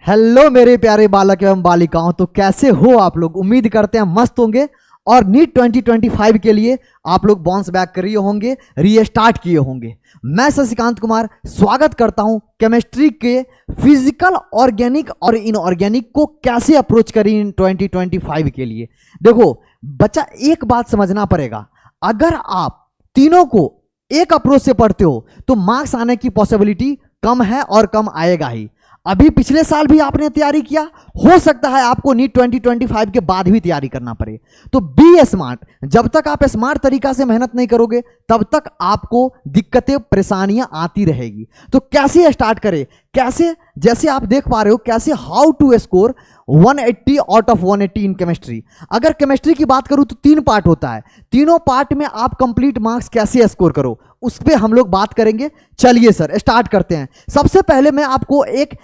Hello मेरे प्यारे बालक एवं बालिकाओं, तो कैसे हो आप लोग। उम्मीद करते हैं मस्त होंगे और नीट 2025 के लिए आप लोग बाउंस बैक किए होंगे, रीस्टार्ट किए होंगे। मैं शशिकांत कुमार स्वागत करता हूं केमिस्ट्री के फिजिकल, ऑर्गेनिक और इनऑर्गेनिक को कैसे अप्रोच करें इन 2025 के लिए। देखो बच्चा, एक बात समझना पड़ेगा, अगर आप तीनों को एक अप्रोच से पढ़ते हो तो मार्क्स आने की पॉसिबिलिटी कम है और कम आएगा ही। अभी पिछले साल भी आपने तैयारी किया, हो सकता है आपको नीट 2025 के बाद भी तैयारी करना पड़े। तो बी स्मार्ट। जब तक आप स्मार्ट तरीका से मेहनत नहीं करोगे तब तक आपको दिक्कतें परेशानियां आती रहेगी। तो कैसे स्टार्ट करें, कैसे, जैसे आप देख पा रहे हो, कैसे how to score 180 out of 180 in chemistry. अगर केमिस्ट्री की बात करूं तो 3 पार्ट होता है, तीनों पार्ट में आप कंप्लीट मार्क्स कैसे स्कोर करो उस पर हम लोग बात करेंगे। चलिए सर स्टार्ट करते हैं। सबसे पहले मैं आपको एक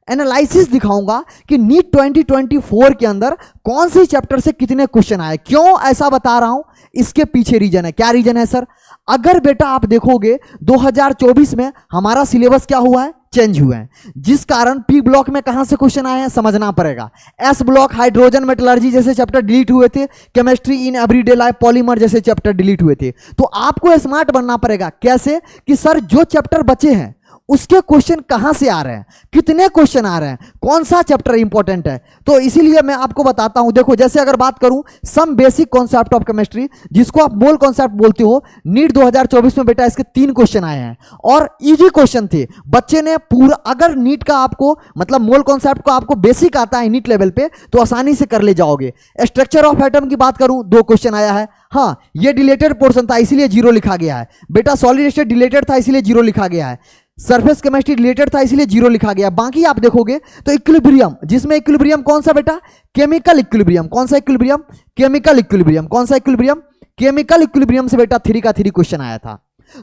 एनालिसिस दिखाऊंगा कि नीट 2024 के अंदर कौन सी चैप्टर से कितने क्वेश्चन आए। क्यों ऐसा बता रहा हूं, इसके पीछे रीजन है। क्या रीजन है सर? अगर बेटा आप देखोगे 2024 में हमारा सिलेबस क्या हुआ है, चेंज हुए हैं, जिस कारण पी ब्लॉक में कहां से क्वेश्चन आए हैं समझना पड़ेगा। एस ब्लॉक हाइड्रोजन मेटलर्जी जैसे चैप्टर डिलीट हुए थे, chemistry in everyday life polymer जैसे चैप्टर डिलीट हुए थे। तो आपको स्मार्ट बनना पड़ेगा। कैसे कि सर जो चैप्टर बचे हैं उसके क्वेश्चन कहां से आ रहे हैं, कितने क्वेश्चन आ रहे हैं, कौन सा चैप्टर इंपॉर्टेंट है। तो इसीलिए मैं आपको बताता हूं। देखो जैसे अगर बात करूं some basic concept of chemistry, जिसको आप मोल कॉन्सेप्ट बोलते हो, नीट 2024 में बेटा इसके 3 क्वेश्चन आए हैं और इजी क्वेश्चन थे। बच्चे ने पूरा, अगर नीट का आपको मतलब मोल कॉन्सेप्ट को आपको बेसिक आता है नीट लेवल पे तो आसानी से कर ले जाओगे। स्ट्रक्चर ऑफ एटम की बात करूं 2 क्वेश्चन आया है। हाँ, ये डिलेटेड पोर्शन था इसीलिए 0 लिखा गया है बेटा। सॉलिड स्टेट डिलेटेड था इसीलिए 0 लिखा गया है। सरफेस केमिस्ट्री रिलेटेड था इसलिए 0 लिखा गया। बाकी आप देखोगे तो इक्विलिब्रियम, जिसमें इक्विलिब्रियम कौन सा बेटा, केमिकल इक्विलिब्रियम। कौन सा इक्विलिब्रियम? Chemical equilibrium. कौन सा इक्विलिब्रियम? केमिकल इक्विलिब्रियम से बेटा 3 का 3 क्वेश्चन आया था।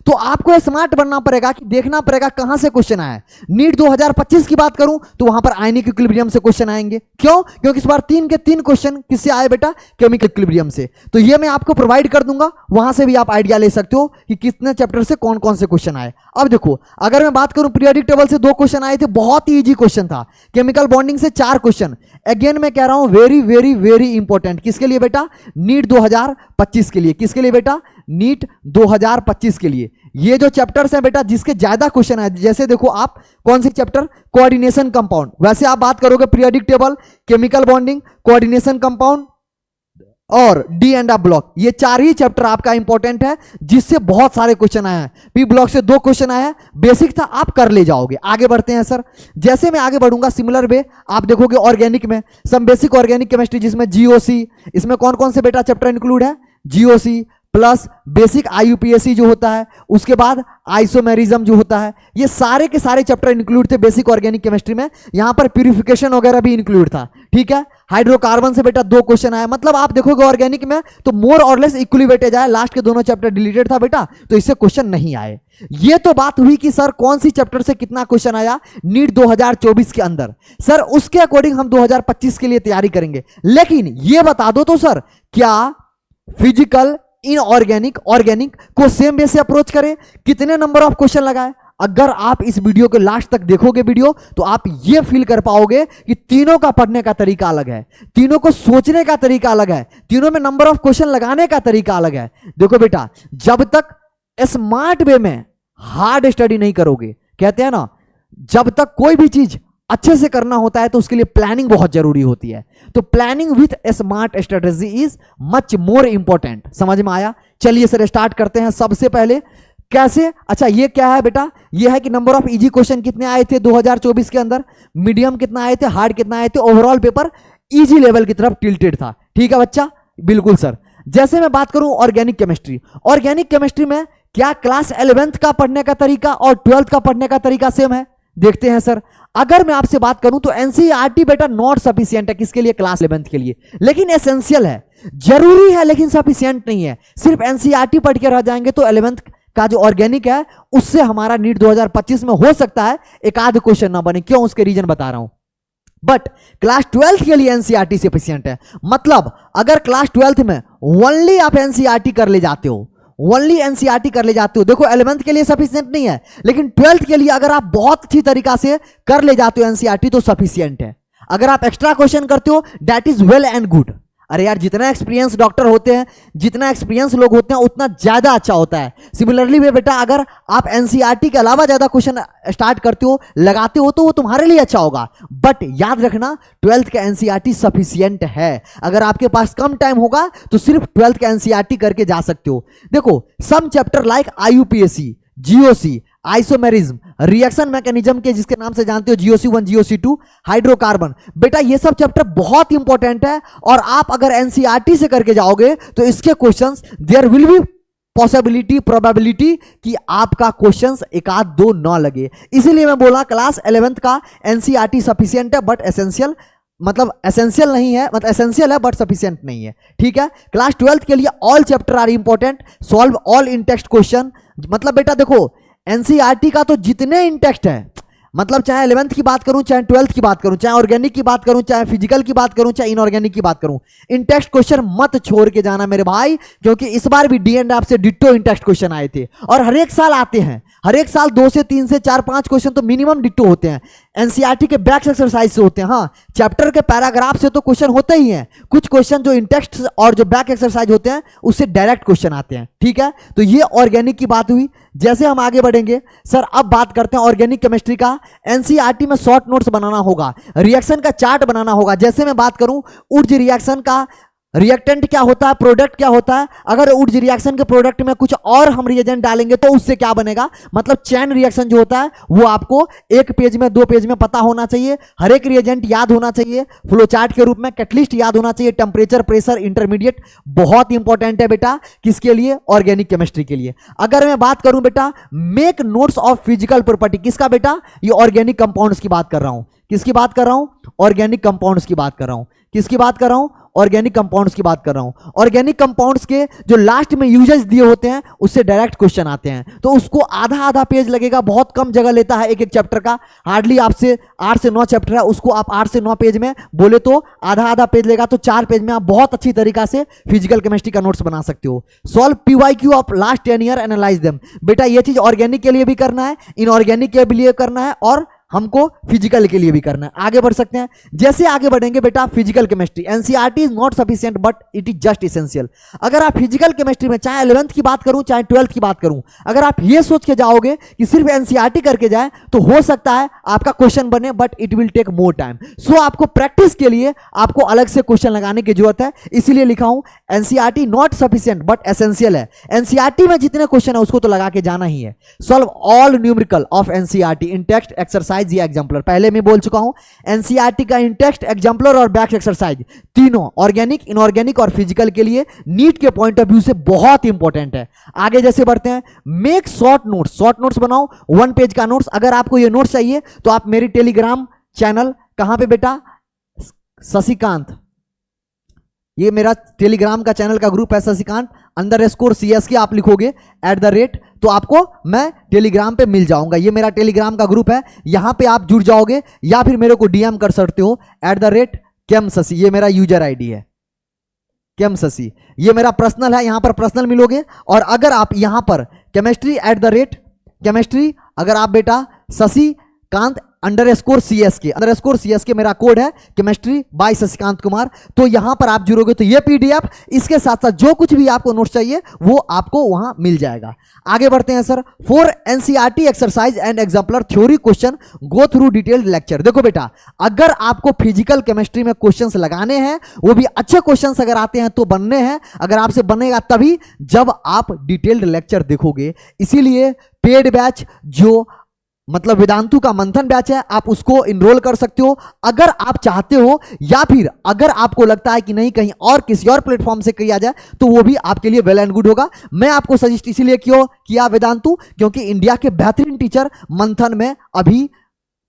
तो आपको स्मार्ट बनना पड़ेगा कि देखना पड़ेगा कहां से क्वेश्चन आया है। नीट 2025 की बात करूं तो वहां पर आयनिक इक्विलिब्रियम से क्वेश्चन आएंगे। क्यों? क्योंकि इस बार 3 के 3 क्वेश्चन किससे आए बेटा, केमिकल इक्विलिब्रियम से। तो ये मैं आपको प्रोवाइड कर दूंगा, वहां से भी आप आइडिया ले सकते हो कि कितने चैप्टर से कौन कौन से क्वेश्चन आए। अब देखो अगर मैं बात करूं पीरियोडिक टेबल से 2 क्वेश्चन आए थे, बहुत ही ईजी क्वेश्चन था। केमिकल बॉन्डिंग से 4 क्वेश्चन, अगेन मैं कह रहा हूं वेरी वेरी वेरी इंपॉर्टेंट। किसके लिए बेटा? नीट 2025 के लिए। किसके लिए बेटा? नीट 2025 के लिए। ये जो चैप्टर्स हैं बेटा जिसके ज्यादा क्वेश्चन आए, जैसे देखो आप कौन सी चैप्टर, कोऑर्डिनेशन कंपाउंड। वैसे आप बात करोगे periodic table, chemical bonding, coordination compound और डी एंड एफ ब्लॉक, ये 4 ही चैप्टर आपका इंपॉर्टेंट है जिससे बहुत सारे क्वेश्चन आए हैं। पी ब्लॉक से 2 क्वेश्चन आए हैं, बेसिक था, आप कर ले जाओगे। आगे बढ़ते हैं सर। जैसे मैं आगे बढ़ूंगा सिमिलर वे आप देखोगे ऑर्गेनिक में सम बेसिक ऑर्गेनिक केमिस्ट्री, जिसमें जीओसी, इसमें कौन कौन से बेटा चैप्टर इंक्लूड है, जीओसी प्लस बेसिक आईयूपीएसी जो होता है, उसके बाद आइसोमेरिज्म जो होता है, ये सारे के सारे चैप्टर इंक्लूड थे बेसिक ऑर्गेनिक केमिस्ट्री में। यहां पर प्यूरिफिकेशन वगैरह भी इंक्लूड था। ठीक है, हाइड्रोकार्बन से बेटा 2 क्वेश्चन आया। मतलब आप देखोगे ऑर्गेनिक में तो मोर और लेस इक्वली वेटेज आया। लास्ट के दोनों चैप्टर डिलीटेड था बेटा तो इससे क्वेश्चन नहीं आए। ये तो बात हुई कि सर कौन सी चैप्टर से कितना क्वेश्चन आया नीट 2024 के अंदर। सर उसके अकॉर्डिंग हम 2025 के लिए तैयारी करेंगे। लेकिन ये बता दो तो सर, क्या फिजिकल इनऑर्गेनिक ऑर्गेनिक को सेम वे से अप्रोच करें, कितने नंबर ऑफ क्वेश्चन लगाए? अगर आप इस वीडियो के लास्ट तक देखोगे वीडियो तो आप ये फील कर पाओगे कि तीनों का पढ़ने का तरीका अलग है, तीनों को सोचने का तरीका अलग है, तीनों में नंबर ऑफ क्वेश्चन लगाने का तरीका अलग है। देखो बेटा, जब तक स्मार्ट वे में हार्ड स्टडी नहीं करोगे, कहते हैं ना जब तक कोई भी चीज अच्छे से करना होता है तो उसके लिए प्लानिंग बहुत जरूरी होती है। तो planning with smart strategy is much more important. समझ में आया? चलिए सर स्टार्ट करते हैं। सबसे पहले कैसे, अच्छा ये क्या है बेटा, ये है कि नंबर ऑफ इजी क्वेश्चन कितने आए थे 2024 के अंदर, मीडियम कितना आए थे, हार्ड कितना आए थे। ओवरऑल पेपर इजी लेवल की तरफ टिल्टेड था। ठीक है बच्चा, बिल्कुल सर। जैसे मैं बात करूं ऑर्गेनिक केमिस्ट्री, ऑर्गेनिक केमिस्ट्री में क्या क्लास 11th का पढ़ने का तरीका और 12th का पढ़ने का तरीका सेम है? देखते हैं सर। अगर मैं आपसे बात करूं तो एनसीईआरटी बेटा नॉट सफिशिएंट है, किसके लिए? क्लास 11th के लिए। लेकिन एसेंशियल है, जरूरी है लेकिन सफिशिएंट नहीं है। सिर्फ एनसीईआरटी पढ़ के रह जाएंगे तो 11th का जो ऑर्गेनिक है उससे हमारा नीट 2025 में हो सकता है एक आध क्वेश्चन ना बने। क्यों? उसके रीजन बता रहा हूं। बट क्लास 12th के लिए एनसीईआरटी सफिशिएंट है। मतलब अगर क्लास 12th में ओनली आप एनसीईआरटी कर ले जाते हो, ओनली एनसीईआरटी कर ले जाते हो, देखो 11th के लिए सफिशिएंट नहीं है, लेकिन 12th के लिए अगर आप बहुत अच्छी तरीका से कर ले जाते हो एनसीईआरटी तो सफिशिएंट है। अगर आप एक्स्ट्रा क्वेश्चन करते हो that is well and good. अरे यार, जितना एक्सपीरियंस डॉक्टर होते हैं, जितना एक्सपीरियंस लोग होते हैं, उतना ज्यादा अच्छा होता है। सिमिलरली वे बेटा, अगर आप एनसीईआरटी के अलावा ज्यादा क्वेश्चन स्टार्ट करते हो, लगाते हो, तो वो तुम्हारे लिए अच्छा होगा। बट याद रखना 12th का एनसीईआरटी सफिशिएंट है। अगर आपके पास कम टाइम होगा तो सिर्फ 12th का एनसीईआरटी करके जा सकते हो। देखो, some chapter like IUPAC, GOC, isomerism, reaction mechanism के जिसके नाम से जानते हो जीओसी 1, जीओसी 2, हाइड्रोकार्बन, बेटा ये सब चैप्टर बहुत इंपॉर्टेंट है। और आप अगर एनसीईआरटी से करके जाओगे तो इसके questions there will be possibility, probability कि आपका क्वेश्चंस एक आध दो न लगे। इसीलिए मैं बोला क्लास 11th का एनसीईआरटी सफिशिएंट है बट एसेंशियल, मतलब एसेंशियल नहीं है, मतलब एसेंशियल है बट सफिशिएंट नहीं है। ठीक है, क्लास 12th के लिए all chapter are important, solve all in text question. मतलब बेटा देखो, एनसीईआरटी का तो जितने इन टेक्स्ट है, मतलब चाहे 11th की बात करूं, चाहे 12th की बात करूं, चाहे ऑर्गेनिक की बात करूं, चाहे फिजिकल की बात करूं, चाहे इनऑर्गेनिक की बात करूं, इन टेक्स्ट क्वेश्चन मत छोड़ के जाना मेरे भाई, क्योंकि इस बार भी डी&आप से डिट्टो इन टेक्स्ट क्वेश्चन आए थे और हर एक साल आते हैं। हर एक साल 2 से 3 से 4 5 क्वेश्चन तो मिनिमम डिट्टो होते हैं। एनसीईआरटी के बैक एक्सरसाइज से होते हैं। हाँ, चैप्टर के पैराग्राफ से तो क्वेश्चन होते ही हैं, कुछ क्वेश्चन जो इन टेक्स्ट और जो बैक एक्सरसाइज होते हैं उससे डायरेक्ट क्वेश्चन आते हैं। ठीक है, तो ये ऑर्गेनिक की बात हुई। जैसे हम आगे बढ़ेंगे सर, अब बात करते हैं ऑर्गेनिक केमिस्ट्री का। एनसीईआरटी में शॉर्ट नोट्स बनाना होगा, रिएक्शन का चार्ट बनाना होगा। जैसे मैं बात करूं उर्ज रिएक्शन का, रिएक्टेंट क्या होता है, प्रोडक्ट क्या होता है, अगर उर्ज रिएक्शन के प्रोडक्ट में कुछ और हम रिएजेंट डालेंगे तो उससे क्या बनेगा, मतलब चैन रिएक्शन जो होता है वो आपको 1 पेज में 2 पेज में पता होना चाहिए। हर एक रिएजेंट याद होना चाहिए, फ्लो चार्ट के रूप में कैटलिस्ट याद होना चाहिए, टेम्परेचर, प्रेशर, इंटरमीडिएट बहुत इंपॉर्टेंट है बेटा। किसके लिए? ऑर्गेनिक केमिस्ट्री के लिए। अगर मैं बात करूं बेटा make notes of physical property, किसका बेटा? ये ऑर्गेनिक कंपाउंड्स की बात कर रहा हूं। किसकी बात कर रहा हूं? ऑर्गेनिक कंपाउंड्स की बात कर रहा हूं। किसकी बात कर रहा हूं? ऑर्गेनिक कंपाउंड्स की बात कर रहा हूं। ऑर्गेनिक कंपाउंड्स के जो लास्ट में यूजेस दिए होते हैं उससे डायरेक्ट क्वेश्चन आते हैं, तो उसको आधा आधा पेज लगेगा, बहुत कम जगह लेता है एक एक चैप्टर का। हार्डली आपसे 8 से 9 चैप्टर है, उसको आप 8 से 9 पेज में बोले तो आधा आधा पेज लेगा, तो 4 पेज में आप बहुत अच्छी तरीका से फिजिकल केमिस्ट्री का नोट्स बना सकते हो। Solve PYQ of last 10 year, analyse them. बेटा ये चीज ऑर्गेनिक के लिए भी करना है, इनऑर्गेनिक के लिए करना है और हमको फिजिकल के लिए भी करना है। आगे बढ़ सकते हैं। जैसे आगे बढ़ेंगे बेटा, physical chemistry, NCERT is not sufficient but it is just essential. अगर आप फिजिकल केमिस्ट्री में चाहे 11th की बात करूं चाहे 12th की बात करूं, अगर आप ये सोच के जाओगे कि सिर्फ एनसीईआरटी करके जाए तो हो सकता है आपका क्वेश्चन बने, but it will take more time. So आपको प्रैक्टिस के लिए आपको अलग से क्वेश्चन लगाने की जरूरत है, इसीलिए लिखा हूं NCERT not sufficient but essential है। एनसीईआरटी में जितने क्वेश्चन है उसको तो लगा के जाना ही है। Solve all numerical of NCERT in text, exercise या एग्जाम्पलर। पहले मैं बोल चुका हूं एनसीईआरटी का इन टेक्स्ट, एग्जाम्पलर और बैक एक्सरसाइज तीनों ऑर्गेनिक, इनऑर्गेनिक और फिजिकल के लिए नीट के पॉइंट ऑफ व्यू से बहुत इंपॉर्टेंट है। आगे जैसे बढ़ते हैं, make short notes, short notes बनाओ 1 पेज का नोट्स। अगर आपको ये नोट्स चाहिए तो आप मेरी टेलीग्राम चैनल, कहां पे बेटा? शशिकांत, ये मेरा टेलीग्राम का चैनल का ग्रुप है शशिकांत _CS के आप लिखोगे @ तो आपको मैं टेलीग्राम पे मिल जाऊंगा। ये मेरा टेलीग्राम का ग्रुप है, यहां पे आप जुड़ जाओगे या फिर मेरे को डीएम कर सकते हो @KM_शशि, ये मेरा यूजर आईडी है KM शशि, ये मेरा पर्सनल है, यहां पर पर्सनल मिलोगे। और अगर आप यहां पर केमिस्ट्री @केमिस्ट्री, अगर आप बेटा शशिकांत _CS के मेरा कोड है केमिस्ट्री बाय शशिकांत कुमार, तो यहां पर आप जुड़ोगे तो ये पीडीएफ, इसके साथ साथ जो कुछ भी आपको नोट्स चाहिए वो आपको वहां मिल जाएगा। आगे बढ़ते हैं sir. 4 NCERT exercise and exemplar theory question, go through detailed lecture. देखो बेटा, अगर आपको फिजिकल केमिस्ट्री में क्वेश्चंस लगाने हैं, वो भी अच्छे क्वेश्चंस अगर आते हैं तो बनने हैं, अगर आपसे बनेगा तभी जब आप डिटेल्ड लेक्चर देखोगे। इसीलिए पेड बैच जो मतलब वेदांतु का मंथन बैच है, आप उसको इनरोल कर सकते हो अगर आप चाहते हो, या फिर अगर आपको लगता है कि नहीं कहीं और किसी और प्लेटफॉर्म से किया जाए तो वो भी आपके लिए वेल एंड गुड होगा। मैं आपको सजेस्ट इसीलिए किया वेदांतु, क्योंकि इंडिया के बेहतरीन टीचर मंथन में अभी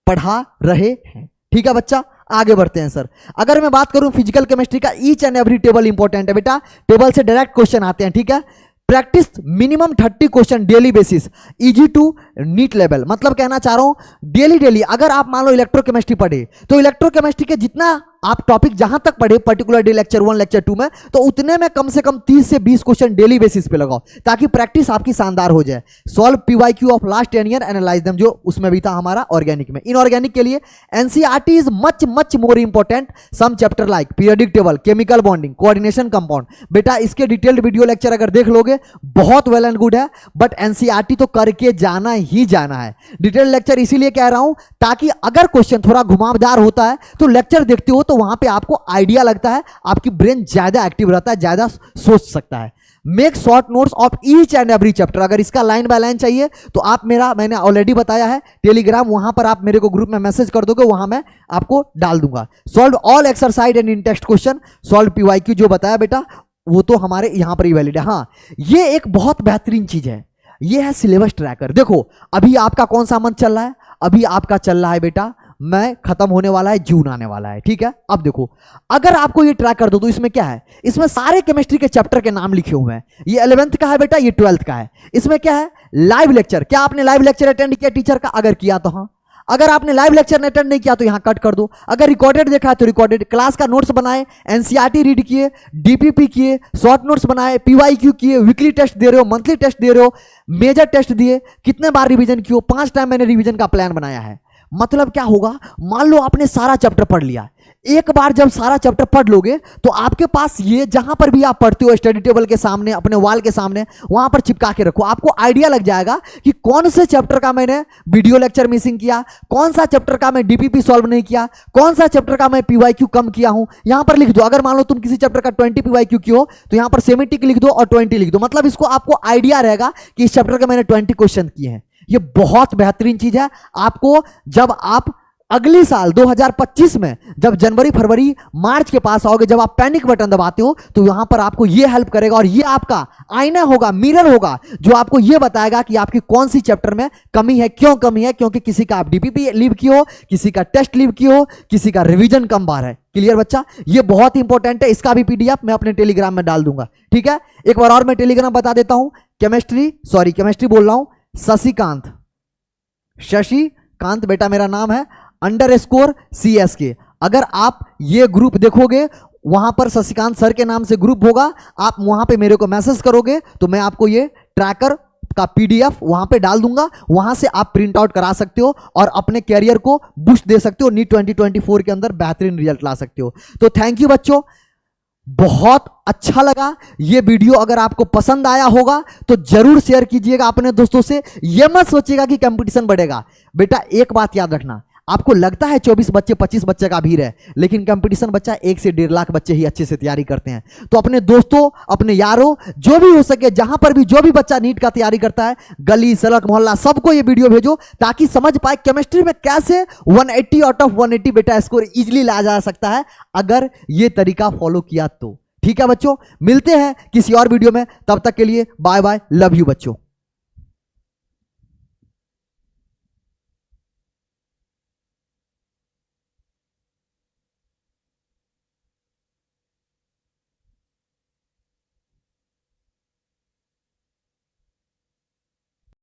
पढ़ा रहे हैं। ठीक है बच्चा, आगे बढ़ते हैं सर। अगर मैं बात करूं फिजिकल केमिस्ट्री का, each and every table important है बेटा, टेबल से डायरेक्ट क्वेश्चन आते हैं। ठीक है, practice minimum 30 question daily basis, easy to NEET level. मतलब कहना चाह रहा हूं डेली अगर आप मान लो इलेक्ट्रोकेमिस्ट्री पढ़े तो इलेक्ट्रोकेमिस्ट्री के जितना आप टॉपिक जहां तक पढ़े पर्टिकुलर डे लेक्चर 1 लेक्चर 2 में, तो उतने में कम से कम 30 से 20 क्वेश्चन डेली बेसिस पे लगाओ ताकि प्रैक्टिस आपकी शानदार हो जाए। Solve PYQ of last 10 year, analyse them, जो उसमें भी था हमारा ऑर्गेनिक में। इनऑर्गेनिक के लिए NCERT is much much more important. Some chapter like periodic table, chemical bonding, coordination compound, बेटा इसके डिटेल्ड वीडियो लेक्चर अगर देख लोगे बहुत वेल एंड गुड है, बट एनसीईआरटी तो करके जाना ही जाना है। डिटेल्ड लेक्चर इसीलिए कह रहा हूं ताकि अगर क्वेश्चन थोड़ा घुमावदार होता है तो लेक्चर देखते हो तो वहां पे आपको आइडिया लगता है, आपकी ब्रेन ज्यादा एक्टिव रहता है, ज्यादा सोच सकता है। Make short notes of each and every chapter. अगर इसका लाइन बाय लाइन चाहिए तो आप मैंने ऑलरेडी बताया है टेलीग्राम, वहां पर आप मेरे को ग्रुप में मैसेज कर दोगे, वहां मैं आपको डाल दूंगा। Solve all exercise and in text question, solve PYQ जो बताया बेटा वो तो हमारे यहां पर ही वैलिड है। हाँ, ये एक बहुत बेहतरीन चीज है, ये है सिलेबस ट्रैकर। देखो अभी आपका कौन सा मंथ चल रहा है, अभी आपका चल रहा है बेटा मैं खत्म होने वाला है, जून आने वाला है, ठीक है। अब देखो अगर आपको ये ट्रैक कर दो तो इसमें क्या है, इसमें सारे केमिस्ट्री के चैप्टर के नाम लिखे हुए हैं। ये 11th का है बेटा, ये 12th का है। इसमें क्या है, लाइव लेक्चर। क्या आपने लाइव लेक्चर अटेंड किया टीचर का? अगर किया तो हाँ, अगर आपने लाइव लेक्चर अटेंड नहीं किया तो यहां कट कर दो। अगर रिकॉर्डेड देखा है तो रिकॉर्डेड, क्लास का नोट्स बनाए, एनसीईआरटी रीड किए, डीपीपी किए, शॉर्ट नोट्स बनाए, पीवाईक्यू किए, वीकली टेस्ट दे रहे हो, मंथली टेस्ट दे रहे हो, मेजर टेस्ट दिए, कितने बार रिवीजन किए, 5 टाइम मैंने रिवीजन का प्लान बनाया है। मतलब क्या होगा, मान लो आपने सारा चैप्टर पढ़ लिया, एक बार जब सारा चैप्टर पढ़ लोगे तो आपके पास ये जहां पर भी आप पढ़ते हो स्टडी टेबल के सामने, अपने वॉल के सामने, वहां पर चिपका के रखो। आपको आइडिया लग जाएगा कि कौन से चैप्टर का मैंने वीडियो लेक्चर मिसिंग किया, कौन सा चैप्टर का मैं डीपीपी सॉल्व नहीं किया, कौन सा चैप्टर का मैं पीवाईक्यू कम किया हूं। यहां पर लिख दो। अगर मान लो तुम किसी चैप्टर का 20 पीवाईक्यू किया हो तो यहां पर 70 लिख दो और 20 लिख दो। मतलब इसको आपको आइडिया रहेगा कि इस चैप्टर का मैंने 20 क्वेश्चन किए हैं। ये बहुत बेहतरीन चीज है। आपको जब आप अगली साल 2025 में जब जनवरी फरवरी मार्च के पास आओगे, जब आप पैनिक बटन दबाते हो तो यहां पर आपको यह हेल्प करेगा और यह आपका आईना होगा, मिरर होगा, जो आपको यह बताएगा कि आपकी कौन सी चैप्टर में कमी है, क्यों कमी है, क्योंकि किसी का आप डीपीपी लीव किए हो, किसी का टेस्ट लीव किए हो, किसी का रिवीजन कम बार है। क्लियर बच्चा, ये बहुत इंपॉर्टेंट है। इसका भी पीडीएफ मैं अपने टेलीग्राम में डाल दूंगा, ठीक है। एक बार और मैं टेलीग्राम बता देता हूं, केमिस्ट्री बोल रहा हूं, शशिकांत बेटा मेरा नाम है, _CSK। अगर आप ये ग्रुप देखोगे वहां पर शशिकांत सर के नाम से ग्रुप होगा, आप वहां पे मेरे को मैसेज करोगे तो मैं आपको ये ट्रैकर का पीडीएफ वहां पे डाल दूंगा। वहां से आप प्रिंट आउट करा सकते हो और अपने कैरियर को बूस्ट दे सकते हो, नीट 2024 के अंदर बेहतरीन रिजल्ट ला सकते हो। तो थैंक यू बच्चों, बहुत अच्छा लगा ये वीडियो। अगर आपको पसंद आया होगा तो जरूर शेयर कीजिएगा अपने दोस्तों से। ये मत सोचिएगा कि कंपटीशन बढ़ेगा। बेटा एक बात याद रखना, आपको लगता है 24 बच्चे 25 बच्चे का भीड़ है, लेकिन कंपटीशन बच्चा 1 से 1.5 लाख बच्चे ही अच्छे से तैयारी करते हैं। तो अपने दोस्तों, अपने यारों, जो भी हो सके, जहां पर भी जो भी बच्चा नीट का तैयारी करता है, गली सड़क मोहल्ला सबको ये वीडियो भेजो ताकि समझ पाए केमिस्ट्री में कैसे 180 आउट ऑफ 180 बेटा स्कोर इजिली लाया जा सकता है अगर ये तरीका फॉलो किया तो। ठीक है बच्चों, मिलते हैं किसी और वीडियो में, तब तक के लिए बाय बाय, लव यू बच्चों।